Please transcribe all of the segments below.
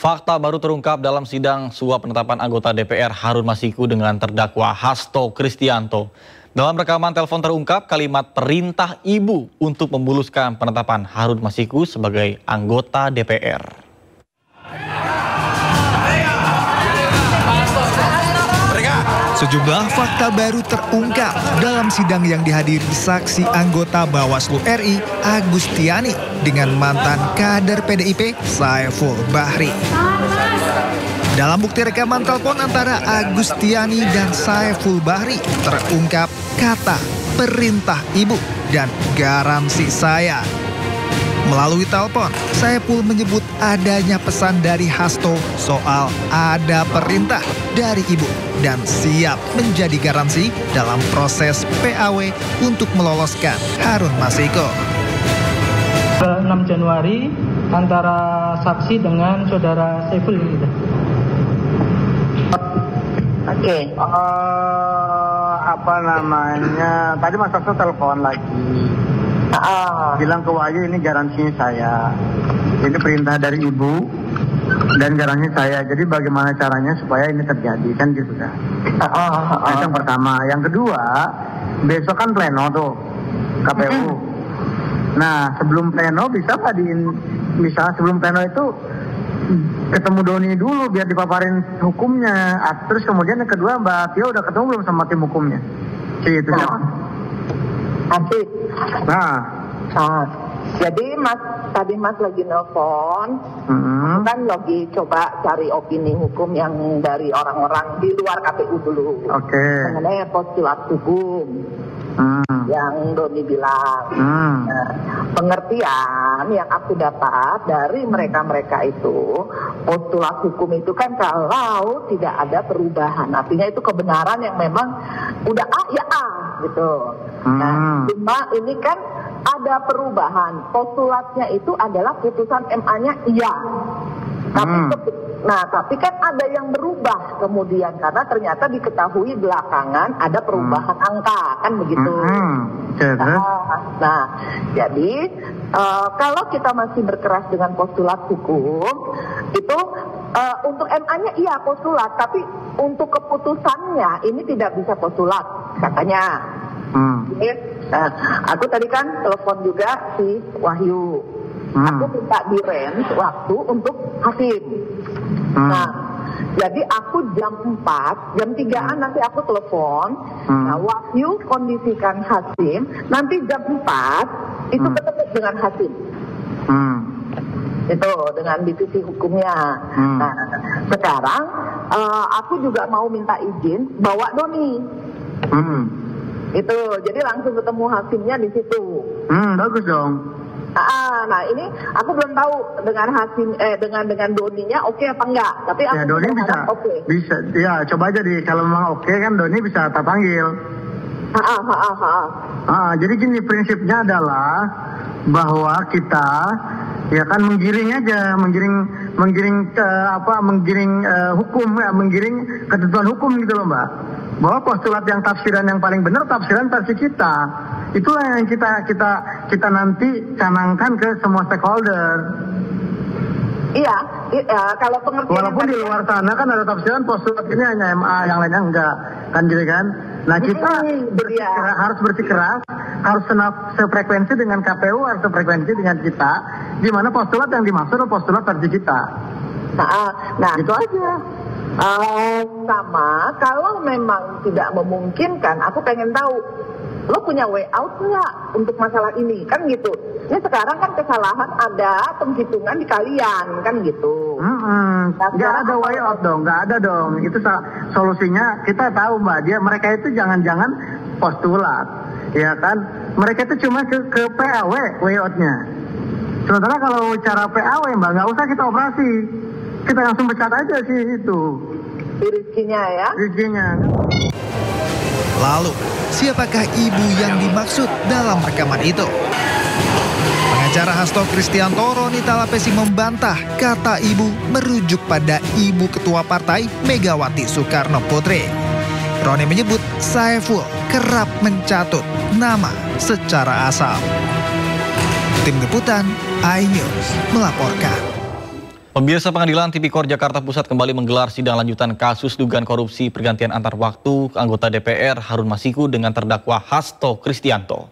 Fakta baru terungkap dalam sidang suap penetapan anggota DPR Harun Masiku dengan terdakwa Hasto Kristianto. Dalam rekaman telepon terungkap kalimat perintah ibu untuk memuluskan penetapan Harun Masiku sebagai anggota DPR. Sejumlah fakta baru terungkap dalam sidang yang dihadiri saksi anggota Bawaslu RI Agustiani dengan mantan kader PDIP Saiful Bahri. Dalam bukti rekaman telepon antara Agustiani dan Saiful Bahri terungkap kata perintah ibu dan garansi saya. Melalui telepon, Saiful menyebut adanya pesan dari Hasto soal ada perintah dari ibu dan siap menjadi garansi dalam proses PAW untuk meloloskan Harun Masiku. 6 Januari antara saksi dengan saudara Saiful gitu. Oke. Tadi Mas Hasto telepon lagi. Bilang ke Wahyu ini garansinya saya. Ini perintah dari ibu dan garansi saya. Jadi bagaimana caranya supaya ini terjadi kan gitu kan. Itu yang pertama. Yang kedua, besok kan pleno tuh KPU. Nah sebelum pleno bisa nggak misalnya sebelum pleno itu ketemu Doni dulu biar dipaparin hukumnya. Terus kemudian yang kedua Mbak Tio udah ketemu belum sama tim hukumnya? Gitu kan. Asik. Nah, jadi tadi Mas lagi nelfon, kan lagi coba cari opini hukum yang dari orang-orang di luar KPU dulu. Oke. Mengenai postulat hukum yang Doni bilang. Nah, pengertian yang aku dapat dari mereka-mereka itu, postulat hukum itu kan kalau tidak ada perubahan, artinya itu kebenaran yang memang udah A ya A gitu. Nah, cuma ini kan ada perubahan. Postulatnya itu adalah putusan MA-nya iya. Tapi kan ada yang berubah kemudian karena ternyata diketahui belakangan ada perubahan angka kan begitu. Jadi kalau kita masih berkeras dengan postulat hukum itu untuk MA-nya iya postulat, tapi untuk keputusannya ini tidak bisa postulat katanya. Aku tadi kan telepon juga si Wahyu. Aku minta di range waktu untuk hakim. Nah, jadi aku jam 4, jam 3-an nanti aku telepon. Nah, Wahyu kondisikan hakim. Nanti jam 4 itu ketemu dengan hakim. Itu dengan divisi hukumnya. Nah, sekarang aku juga mau minta izin bawa Doni. Itu jadi langsung ketemu hakimnya di situ. Bagus dong. Nah ini aku belum tahu dengan hakim dengan Doninya oke apa enggak. Tapi aku ya Doni bisa. Ya coba aja kalau memang oke kan Doni bisa tak panggil. Jadi gini prinsipnya adalah bahwa kita ya kan menggiring hukum menggiring ketentuan hukum gitu loh Mbak. Bahwa postulat yang tafsiran yang paling benar tafsiran versi kita. Itulah yang kita nanti canangkan ke semua stakeholder. Iya, kalau pengertian walaupun di luar sana kan ada tafsiran postulat ini hanya MA, yang lainnya enggak, kan gitu kan? Nah kita harus bersikeras, harus sefrekuensi dengan KPU, harus sefrekuensi dengan kita, di mana postulat yang dimaksud adalah postulat versi kita. Nah itu aja. Sama, kalau memang tidak memungkinkan, aku pengen tahu, lo punya way out nggak untuk masalah ini, kan gitu. Ini sekarang kan kesalahan ada penghitungan di kalian, kan gitu. Nggak ada way out dong, nggak ada dong. Itu solusinya kita tahu Mbak, mereka itu jangan-jangan postulat, ya kan? Mereka itu cuma ke PAW way outnya. Sementara kalau cara PAW Mbak, nggak usah kita operasi. Kita langsung pecat aja sih itu. Rizkinya ya? Rizkinya. Lalu, siapakah ibu yang dimaksud dalam rekaman itu? Pengacara Hasto Kristianto Roni Talapesi membantah kata ibu merujuk pada ibu ketua partai Megawati Soekarno Putri. Roni menyebut Saiful kerap mencatut nama secara asal. Tim Liputan iNews melaporkan. Pemirsa, Pengadilan Tipikor Jakarta Pusat kembali menggelar sidang lanjutan kasus dugaan korupsi pergantian antar waktu anggota DPR Harun Masiku dengan terdakwa Hasto Kristianto.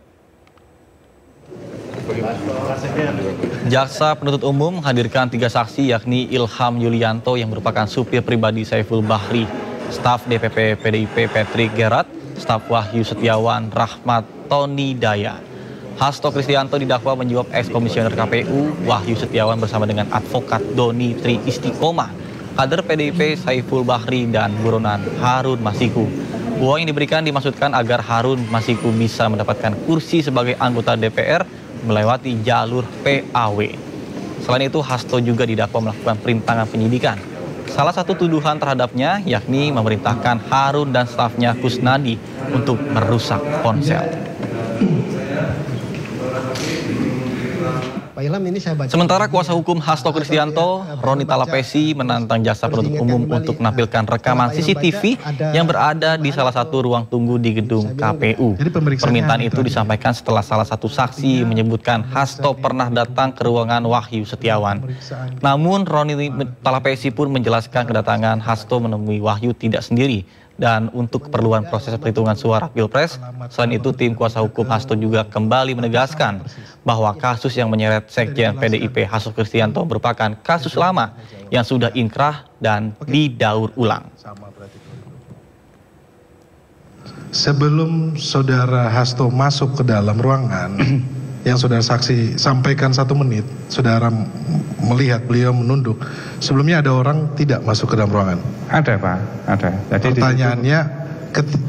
Jaksa penuntut umum menghadirkan 3 saksi yakni Ilham Yulianto yang merupakan supir pribadi Saiful Bahri, staf DPP PDIP Patrick Gerard, staf Wahyu Setiawan Rahmat Tony Daya. Hasto Kristianto didakwa menyuap ex-komisioner KPU Wahyu Setiawan bersama dengan advokat Doni Tri Istiqomah, kader PDIP Saiful Bahri dan buronan Harun Masiku. Uang yang diberikan dimaksudkan agar Harun Masiku bisa mendapatkan kursi sebagai anggota DPR melewati jalur PAW. Selain itu, Hasto juga didakwa melakukan perintangan penyidikan. Salah satu tuduhan terhadapnya yakni memerintahkan Harun dan stafnya Kusnadi untuk merusak ponsel. Sementara kuasa hukum Hasto Kristianto, Roni Talapesi, menantang jaksa penuntut umum untuk menampilkan rekaman CCTV yang berada di salah satu ruang tunggu di gedung KPU. Permintaan itu disampaikan setelah salah satu saksi menyebutkan Hasto pernah datang ke ruangan Wahyu Setiawan. Namun Roni Talapesi pun menjelaskan kedatangan Hasto menemui Wahyu tidak sendiri dan untuk keperluan proses perhitungan suara Pilpres. Selain itu, tim kuasa hukum Hasto juga kembali menegaskan bahwa kasus yang menyeret Sekjen PDIP Hasto Kristianto merupakan kasus lama yang sudah inkrah dan didaur ulang. Sebelum saudara Hasto masuk ke dalam ruangan, yang saudara saksi sampaikan 1 menit, saudara melihat beliau menunduk. Sebelumnya ada orang tidak masuk ke dalam ruangan? Ada, Pak, ada. Jadi pertanyaannya,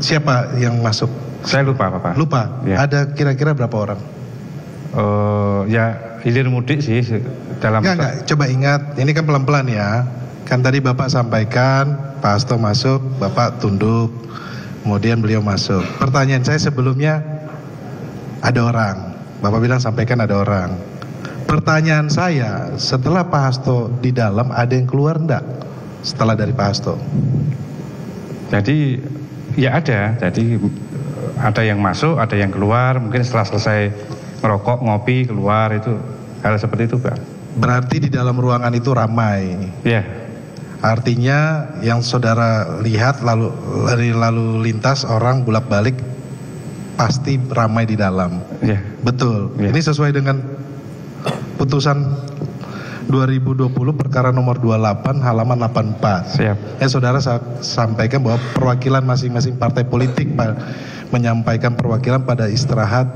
siapa yang masuk? Saya lupa, Pak. Lupa? Ya. Ada kira-kira berapa orang? Ya hilir mudik sih dalam. Enggak, coba ingat, ini kan pelan-pelan ya. Kan tadi Bapak sampaikan, Pak Hasto masuk, Bapak tunduk, kemudian beliau masuk. Pertanyaan saya sebelumnya, ada orang. Bapak bilang sampaikan ada orang. Pertanyaan saya, setelah Pak Hasto di dalam, ada yang keluar enggak? Setelah dari Pak Hasto? Jadi, ya ada. Jadi, ada yang masuk, ada yang keluar. Mungkin setelah selesai ngerokok, ngopi, keluar, itu hal seperti itu, Pak. Berarti di dalam ruangan itu ramai? Ya. Artinya yang saudara lihat lalu lintas orang bolak-balik pasti ramai di dalam. Ya. Betul. Ya. Ini sesuai dengan putusan 2020 perkara nomor 28 halaman 84. Siap. Saudara sampaikan bahwa perwakilan masing-masing partai politik menyampaikan perwakilan pada istirahat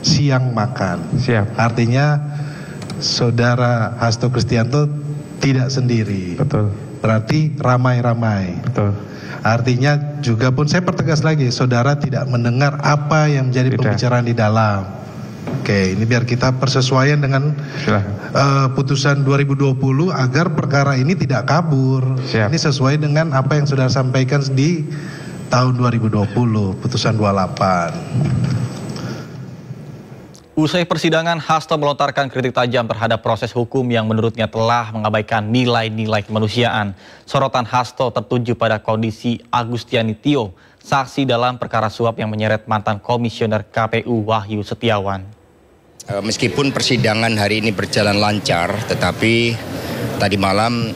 siang makan. Siap. Artinya saudara Hasto Kristianto tidak sendiri. Betul. Berarti ramai-ramai. Betul. Artinya juga pun saya pertegas lagi, saudara tidak mendengar apa yang menjadi pembicaraan di dalam. Oke, ini biar kita persesuaian dengan putusan 2020 agar perkara ini tidak kabur. Siap. Ini sesuai dengan apa yang sudah sampaikan di tahun 2020, putusan 28. Usai persidangan, Hasto melontarkan kritik tajam terhadap proses hukum yang menurutnya telah mengabaikan nilai-nilai kemanusiaan. Sorotan Hasto tertuju pada kondisi Agustiani Tio, saksi dalam perkara suap yang menyeret mantan komisioner KPU Wahyu Setiawan. Meskipun persidangan hari ini berjalan lancar, tetapi tadi malam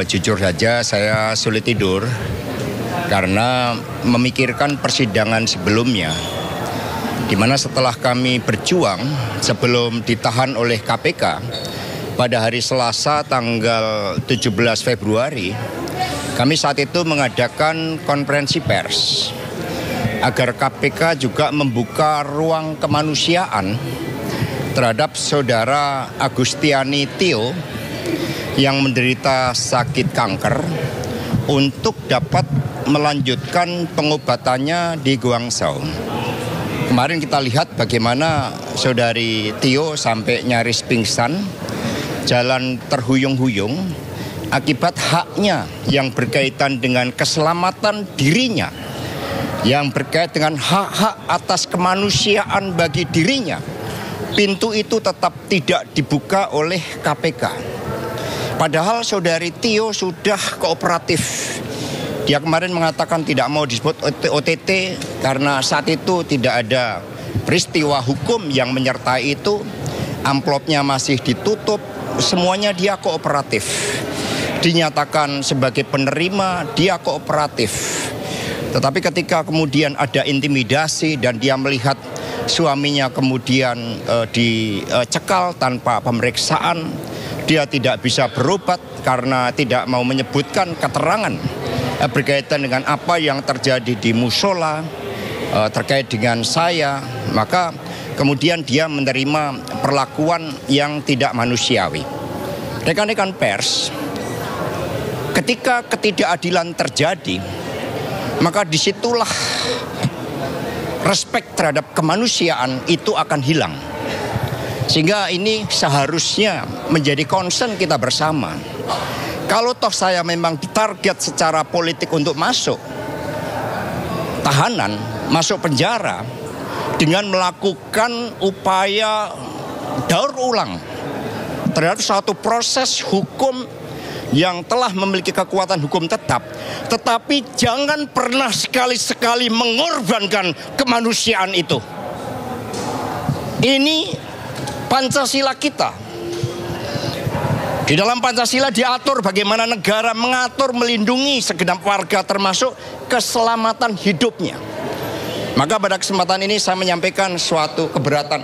jujur saja saya sulit tidur karena memikirkan persidangan sebelumnya. Di mana setelah kami berjuang sebelum ditahan oleh KPK pada hari Selasa tanggal 17 Februari, kami saat itu mengadakan konferensi pers agar KPK juga membuka ruang kemanusiaan terhadap saudara Agustiani Tio yang menderita sakit kanker untuk dapat melanjutkan pengobatannya di Guangzhou. Kemarin kita lihat bagaimana saudari Tio sampai nyaris pingsan, jalan terhuyung-huyung, akibat haknya yang berkaitan dengan keselamatan dirinya, yang berkait dengan hak-hak atas kemanusiaan bagi dirinya. Pintu itu tetap tidak dibuka oleh KPK. Padahal saudari Tio sudah kooperatif. Dia kemarin mengatakan tidak mau disebut OTT karena saat itu tidak ada peristiwa hukum yang menyertai itu. Amplopnya masih ditutup, semuanya dia kooperatif. Dinyatakan sebagai penerima, dia kooperatif. Tetapi ketika kemudian ada intimidasi dan dia melihat suaminya kemudian dicekal tanpa pemeriksaan, dia tidak bisa berobat karena tidak mau menyebutkan keterangan berkaitan dengan apa yang terjadi di musola terkait dengan saya, maka kemudian dia menerima perlakuan yang tidak manusiawi. Rekan-rekan pers, ketika ketidakadilan terjadi, maka disitulah respek terhadap kemanusiaan itu akan hilang. Sehingga ini seharusnya menjadi concern kita bersama. Kalau toh saya memang ditarget secara politik untuk masuk tahanan, masuk penjara dengan melakukan upaya daur ulang terhadap suatu proses hukum yang telah memiliki kekuatan hukum tetap, tetapi jangan pernah sekali-sekali mengorbankan kemanusiaan itu. Ini Pancasila kita. Di dalam Pancasila diatur bagaimana negara mengatur, melindungi segenap warga termasuk keselamatan hidupnya. Maka pada kesempatan ini saya menyampaikan suatu keberatan